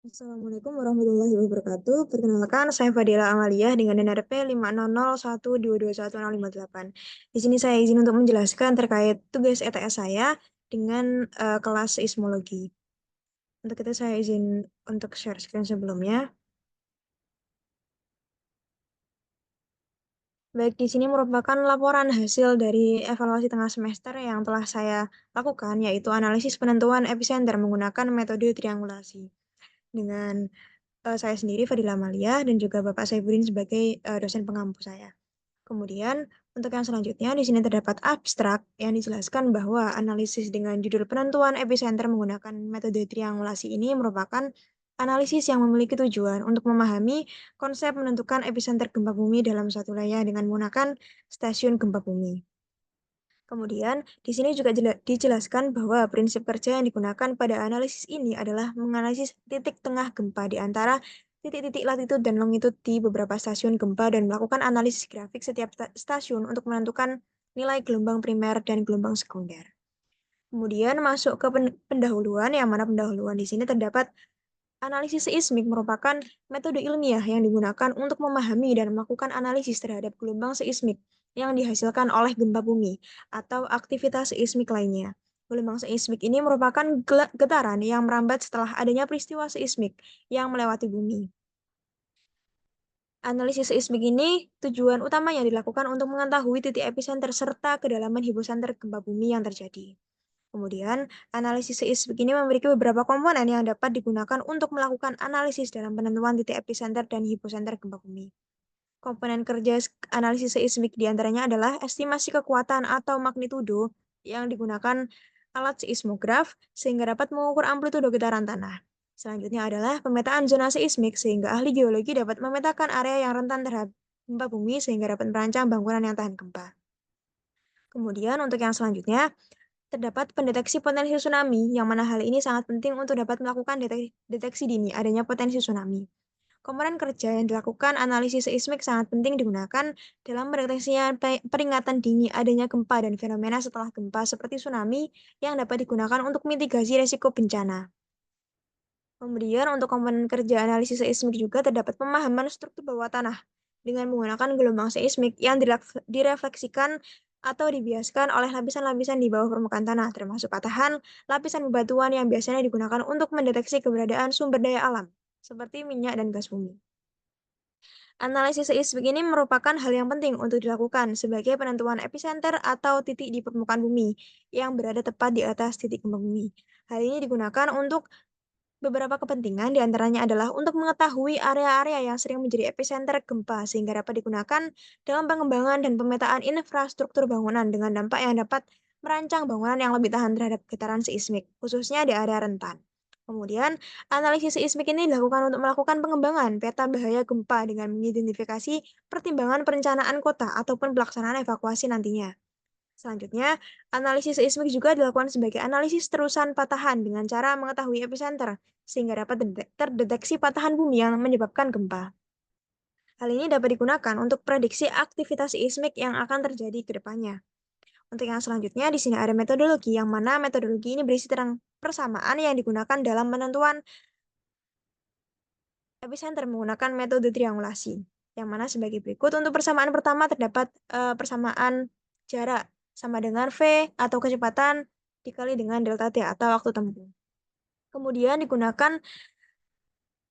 Assalamualaikum warahmatullahi wabarakatuh. Perkenalkan, saya Fadila Amalia dengan NRP 50012216058. Di sini saya izin untuk menjelaskan terkait tugas ETS saya dengan kelas seismologi. Untuk itu saya izin untuk share screen sebelumnya. Baik, di sini merupakan laporan hasil dari evaluasi tengah semester yang telah saya lakukan, yaitu analisis penentuan epicenter menggunakan metode triangulasi. Dengan saya sendiri, Fadila Amalia, dan juga Bapak Saifuddin sebagai dosen pengampu saya. Kemudian, untuk yang selanjutnya, di sini terdapat abstrak yang dijelaskan bahwa analisis dengan judul penentuan epicenter menggunakan metode triangulasi ini merupakan analisis yang memiliki tujuan untuk memahami konsep menentukan epicenter gempa bumi dalam suatu wilayah dengan menggunakan stasiun gempa bumi. Kemudian, di sini juga dijelaskan bahwa prinsip kerja yang digunakan pada analisis ini adalah menganalisis titik tengah gempa di antara titik-titik latitud dan longitud di beberapa stasiun gempa dan melakukan analisis grafik setiap stasiun untuk menentukan nilai gelombang primer dan gelombang sekunder. Kemudian masuk ke pendahuluan, yang mana pendahuluan di sini terdapat analisis seismik merupakan metode ilmiah yang digunakan untuk memahami dan melakukan analisis terhadap gelombang seismik yang dihasilkan oleh gempa bumi atau aktivitas seismik lainnya. Gelombang seismik ini merupakan getaran yang merambat setelah adanya peristiwa seismik yang melewati bumi. Analisis seismik ini tujuan utamanya dilakukan untuk mengetahui titik epicenter serta kedalaman hipocenter gempa bumi yang terjadi. Kemudian, analisis seismik ini memiliki beberapa komponen yang dapat digunakan untuk melakukan analisis dalam penentuan titik epicenter dan hipocenter gempa bumi. Komponen kerja analisis seismik diantaranya adalah estimasi kekuatan atau magnitudo yang digunakan alat seismograf sehingga dapat mengukur amplitudo getaran tanah. Selanjutnya adalah pemetaan zona seismik sehingga ahli geologi dapat memetakan area yang rentan terhadap gempa bumi sehingga dapat merancang bangunan yang tahan gempa. Kemudian untuk yang selanjutnya, terdapat pendeteksi potensi tsunami, yang mana hal ini sangat penting untuk dapat melakukan deteksi dini adanya potensi tsunami. Komponen kerja yang dilakukan analisis seismik sangat penting digunakan dalam mendeteksinya peringatan dini adanya gempa dan fenomena setelah gempa seperti tsunami yang dapat digunakan untuk mitigasi resiko bencana. Kemudian untuk komponen kerja analisis seismik juga terdapat pemahaman struktur bawah tanah dengan menggunakan gelombang seismik yang direfleksikan atau dibiaskan oleh lapisan-lapisan di bawah permukaan tanah, termasuk patahan lapisan bebatuan yang biasanya digunakan untuk mendeteksi keberadaan sumber daya alam, seperti minyak dan gas bumi. Analisis seismik ini merupakan hal yang penting untuk dilakukan sebagai penentuan epicenter atau titik di permukaan bumi yang berada tepat di atas titik gempa bumi. Hal ini digunakan untuk beberapa kepentingan diantaranya adalah untuk mengetahui area-area yang sering menjadi epicenter gempa sehingga dapat digunakan dalam pengembangan dan pemetaan infrastruktur bangunan dengan dampak yang dapat merancang bangunan yang lebih tahan terhadap getaran seismik, khususnya di area rentan. Kemudian, analisis seismik ini dilakukan untuk melakukan pengembangan peta bahaya gempa dengan mengidentifikasi pertimbangan perencanaan kota ataupun pelaksanaan evakuasi nantinya. Selanjutnya, analisis seismik juga dilakukan sebagai analisis terusan patahan dengan cara mengetahui epicenter, sehingga dapat terdeteksi patahan bumi yang menyebabkan gempa. Hal ini dapat digunakan untuk prediksi aktivitas seismik yang akan terjadi ke depannya. Untuk yang selanjutnya, di sini ada metodologi, yang mana metodologi ini berisi tentang persamaan yang digunakan dalam penentuan epicenter menggunakan metode triangulasi. Yang mana sebagai berikut, untuk persamaan pertama terdapat persamaan jarak sama dengan V atau kecepatan dikali dengan delta T atau waktu tempuh. Kemudian digunakan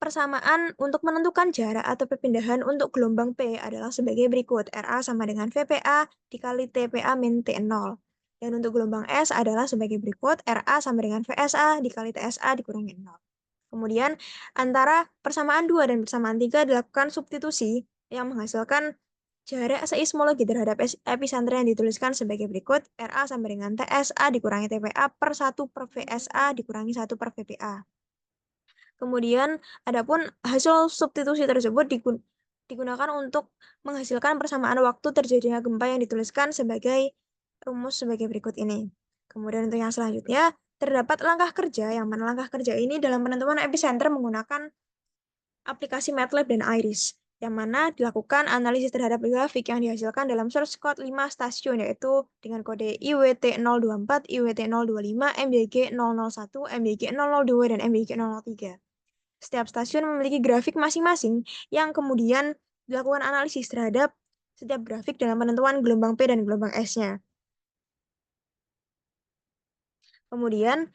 persamaan untuk menentukan jarak atau perpindahan untuk gelombang P adalah sebagai berikut. RA sama dengan VPA dikali TPA min T0. Dan untuk gelombang S adalah sebagai berikut. RA sama dengan VSA dikali TSA dikurangi 0. Kemudian antara persamaan 2 dan persamaan 3 dilakukan substitusi yang menghasilkan jarak seismologi terhadap epicenter yang dituliskan sebagai berikut. RA sama dengan TSA dikurangi TPA per 1 per VSA dikurangi 1 per VPA. Kemudian, adapun hasil substitusi tersebut digunakan untuk menghasilkan persamaan waktu terjadinya gempa yang dituliskan sebagai rumus sebagai berikut ini. Kemudian untuk yang selanjutnya, terdapat langkah kerja, yang mana langkah kerja ini dalam penentuan epicenter menggunakan aplikasi MATLAB dan Iris, yang mana dilakukan analisis terhadap grafik yang dihasilkan dalam source code 5 stasiun, yaitu dengan kode IWT024, IWT025, MBG001, MBG002, dan MBG003. Setiap stasiun memiliki grafik masing-masing yang kemudian dilakukan analisis terhadap setiap grafik dalam penentuan gelombang P dan gelombang S-nya. Kemudian,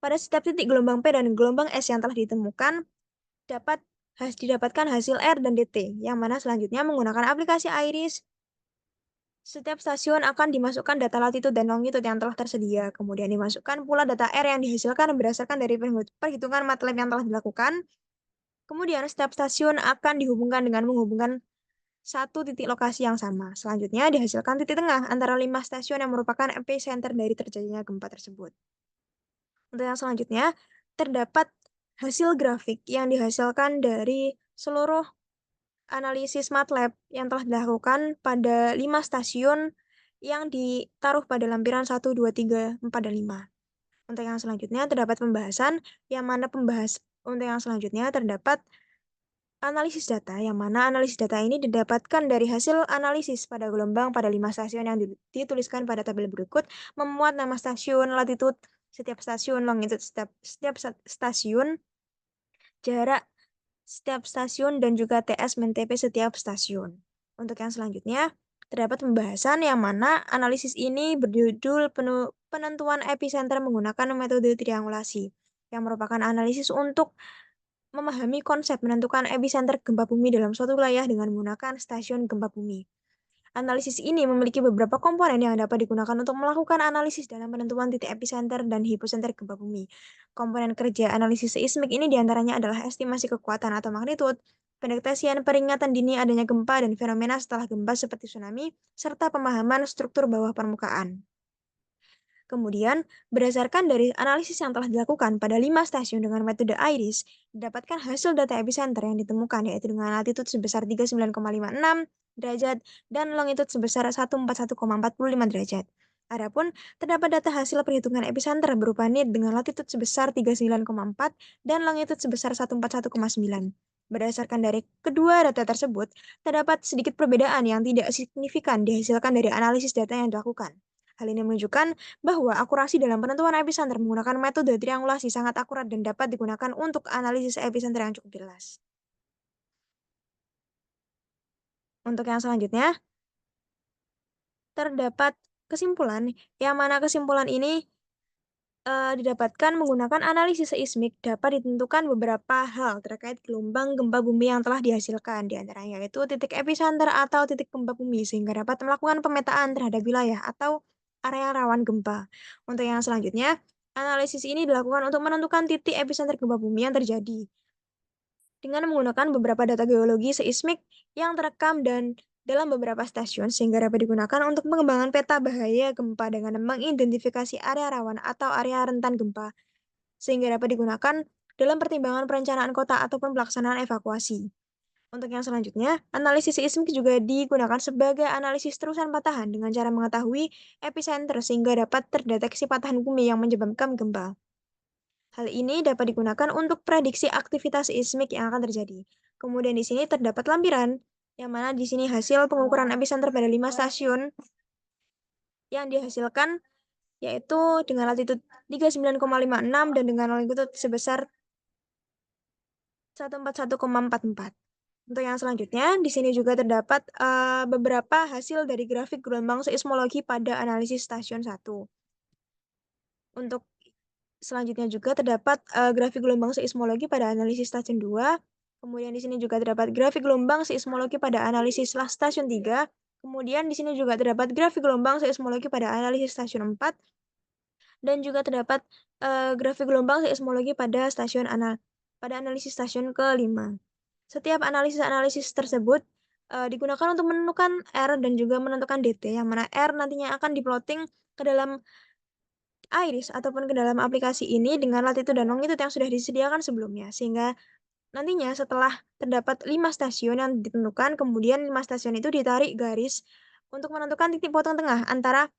pada setiap titik gelombang P dan gelombang S yang telah ditemukan, dapat didapatkan hasil R dan DT, yang mana selanjutnya menggunakan aplikasi IRIS. Setiap stasiun akan dimasukkan data latitude dan longitude yang telah tersedia. Kemudian dimasukkan pula data R yang dihasilkan berdasarkan dari perhitungan MATLAB yang telah dilakukan. Kemudian setiap stasiun akan dihubungkan dengan menghubungkan satu titik lokasi yang sama. Selanjutnya dihasilkan titik tengah antara 5 stasiun yang merupakan epicenter dari terjadinya gempa tersebut. Untuk yang selanjutnya, terdapat hasil grafik yang dihasilkan dari seluruh analisis MATLAB yang telah dilakukan pada 5 stasiun yang ditaruh pada lampiran 1, 2, 3, 4, dan 5. Untuk yang selanjutnya terdapat pembahasan, yang mana untuk yang selanjutnya terdapat analisis data, yang mana analisis data ini didapatkan dari hasil analisis pada gelombang pada 5 stasiun yang dituliskan pada tabel berikut, memuat nama stasiun, latitude setiap stasiun, longitude setiap stasiun, jarak setiap stasiun, dan juga TS min TP setiap stasiun. Untuk yang selanjutnya, terdapat pembahasan yang mana analisis ini berjudul penentuan epicenter menggunakan metode triangulasi, yang merupakan analisis untuk memahami konsep menentukan epicenter gempa bumi dalam suatu wilayah dengan menggunakan stasiun gempa bumi. Analisis ini memiliki beberapa komponen yang dapat digunakan untuk melakukan analisis dalam penentuan titik epicenter dan hipocenter gempa bumi. Komponen kerja analisis seismik ini diantaranya adalah estimasi kekuatan atau magnitud, pendeteksian peringatan dini adanya gempa dan fenomena setelah gempa seperti tsunami, serta pemahaman struktur bawah permukaan. Kemudian, berdasarkan dari analisis yang telah dilakukan pada 5 stasiun dengan metode IRIS, didapatkan hasil data epicenter yang ditemukan, yaitu dengan latitude sebesar 39,56 derajat dan longitude sebesar 141,45 derajat. Adapun, terdapat data hasil perhitungan epicenter berupa NIT dengan latitude sebesar 39,4 dan longitude sebesar 141,9. Berdasarkan dari kedua data tersebut, terdapat sedikit perbedaan yang tidak signifikan dihasilkan dari analisis data yang dilakukan. Hal ini menunjukkan bahwa akurasi dalam penentuan epicenter menggunakan metode triangulasi sangat akurat dan dapat digunakan untuk analisis epicenter yang cukup jelas. Untuk yang selanjutnya, terdapat kesimpulan, yang mana kesimpulan ini didapatkan menggunakan analisis seismik dapat ditentukan beberapa hal terkait gelombang gempa bumi yang telah dihasilkan, di antaranya yaitu titik epicenter atau titik gempa bumi, sehingga dapat melakukan pemetaan terhadap wilayah atau area rawan gempa. Untuk yang selanjutnya, analisis ini dilakukan untuk menentukan titik epicenter gempa bumi yang terjadi dengan menggunakan beberapa data geologi seismik yang terekam dan dalam beberapa stasiun, sehingga dapat digunakan untuk pengembangan peta bahaya gempa dengan mengidentifikasi area rawan atau area rentan gempa, sehingga dapat digunakan dalam pertimbangan perencanaan kota ataupun pelaksanaan evakuasi. Untuk yang selanjutnya, analisis seismik juga digunakan sebagai analisis terusan patahan dengan cara mengetahui epicenter sehingga dapat terdeteksi patahan bumi yang menyebabkan gempa. Hal ini dapat digunakan untuk prediksi aktivitas seismik yang akan terjadi. Kemudian di sini terdapat lampiran, yang mana di sini hasil pengukuran epicenter pada 5 stasiun yang dihasilkan yaitu dengan latitude 39,56 dan dengan longitude sebesar 141,44. Untuk yang selanjutnya, di sini juga terdapat beberapa hasil dari grafik gelombang seismologi pada analisis stasiun 1. Untuk selanjutnya juga terdapat grafik gelombang seismologi pada analisis stasiun 2. Kemudian di sini juga terdapat grafik gelombang seismologi pada analisis stasiun 3. Kemudian di sini juga terdapat grafik gelombang seismologi pada analisis stasiun 4. Dan juga terdapat grafik gelombang seismologi pada pada analisis stasiun ke-5. Setiap analisis-analisis tersebut digunakan untuk menentukan R dan juga menentukan DT, yang mana R nantinya akan diplotting ke dalam IRIS ataupun ke dalam aplikasi ini dengan latitude dan longitude yang sudah disediakan sebelumnya. Sehingga nantinya setelah terdapat 5 stasiun yang ditentukan, kemudian 5 stasiun itu ditarik garis untuk menentukan titik potong tengah antara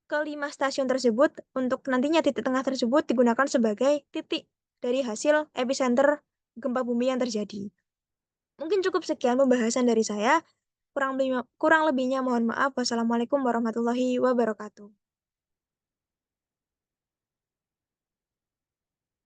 kelima stasiun tersebut, untuk nantinya titik tengah tersebut digunakan sebagai titik dari hasil epicenter gempa bumi yang terjadi. Mungkin cukup sekian pembahasan dari saya. Kurang lebihnya mohon maaf. Wassalamualaikum warahmatullahi wabarakatuh.